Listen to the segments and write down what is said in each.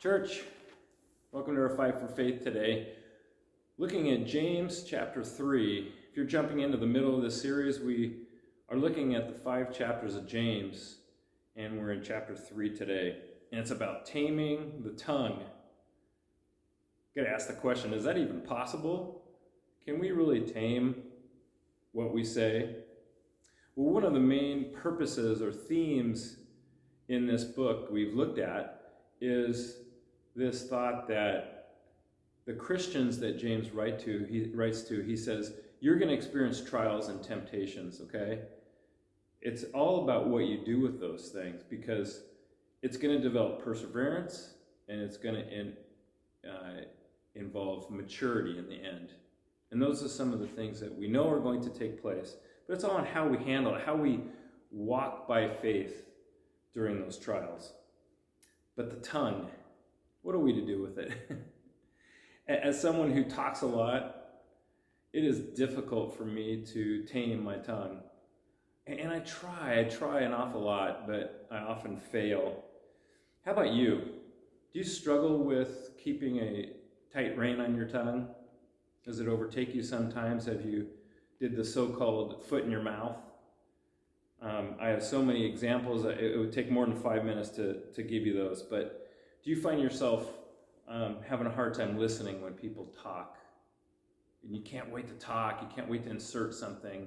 Church, welcome to our Fight for Faith today. Looking at James chapter 3. If you're jumping into the middle of this series, we are looking at the 5 chapters of James, and we're in chapter 3 today. And it's about taming the tongue. Got to ask the question, is that even possible? Can we really tame what we say? Well, one of the main purposes or themes in this book we've looked at is this thought that the Christians that James writes to, he says, you're going to experience trials and temptations, okay? It's all about what you do with those things, because it's going to develop perseverance and it's going to involve maturity in the end. And those are some of the things that we know are going to take place. But it's all on how we handle it, how we walk by faith during those trials. But the tongue, what are we to do with it? As someone who talks a lot, it is difficult for me to tame my tongue. And I try an awful lot, but I often fail. How about you? Do you struggle with keeping a tight rein on your tongue? Does it overtake you sometimes? Have you did the so-called foot in your mouth? I have so many examples. It would take more than 5 minutes to give you those. But do you find yourself having a hard time listening when people talk? And you can't wait to talk. You can't wait to insert something.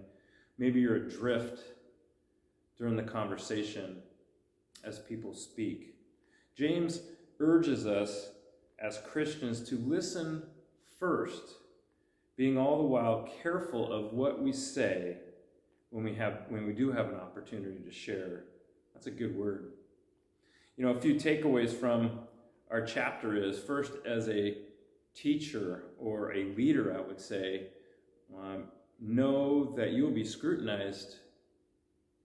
Maybe you're adrift during the conversation as people speak. James urges us as Christians to listen first, being all the while careful of what we say when we do have an opportunity to share. That's a good word. You know, a few takeaways from our chapter is, first, as a teacher or a leader, I would say, know that you will be scrutinized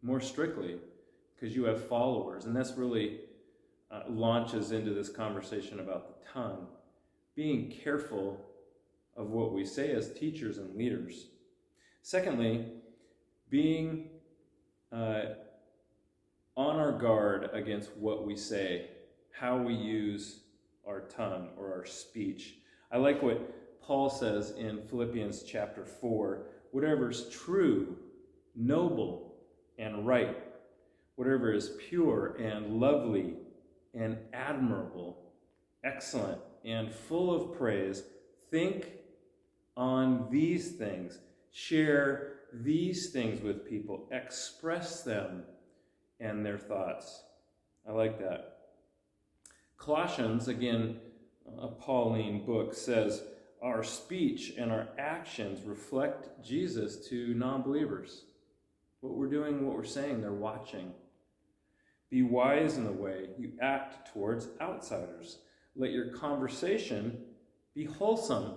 more strictly because you have followers. And that's really launches into this conversation about the tongue. Being careful of what we say as teachers and leaders. Secondly, being on our guard against what we say, how we use our tongue or our speech. I like what Paul says in Philippians chapter 4, whatever is true, noble, and right, whatever is pure and lovely and admirable, excellent, and full of praise, think on these things. Share these things with people. Express them and their thoughts. I like that. Colossians, again, a Pauline book, says our speech and our actions reflect Jesus to non-believers. What we're doing, what we're saying, they're watching. Be wise in the way you act towards outsiders. Let your conversation be wholesome.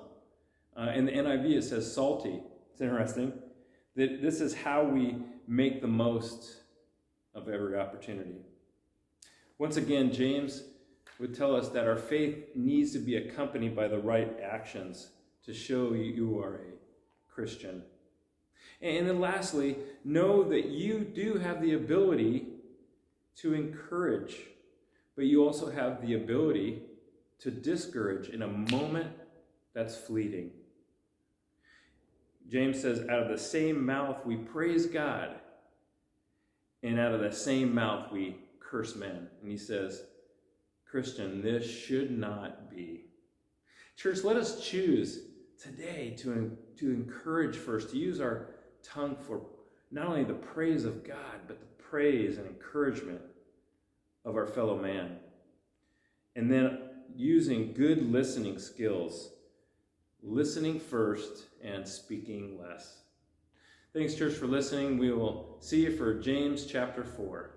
In the NIV, it says salty. It's interesting that this is how we make the most of every opportunity. Once again, James would tell us that our faith needs to be accompanied by the right actions to show you are a Christian. And then lastly, know that you do have the ability to encourage, but you also have the ability to discourage in a moment that's fleeting. James says, out of the same mouth we praise God, and out of the same mouth we curse men. And he says, Christian, this should not be. Church, let us choose today to encourage first, to use our tongue for not only the praise of God, but the praise and encouragement of our fellow man. And then using good listening skills, listening first and speaking less. Thanks, church, for listening. We will see you for James chapter 4.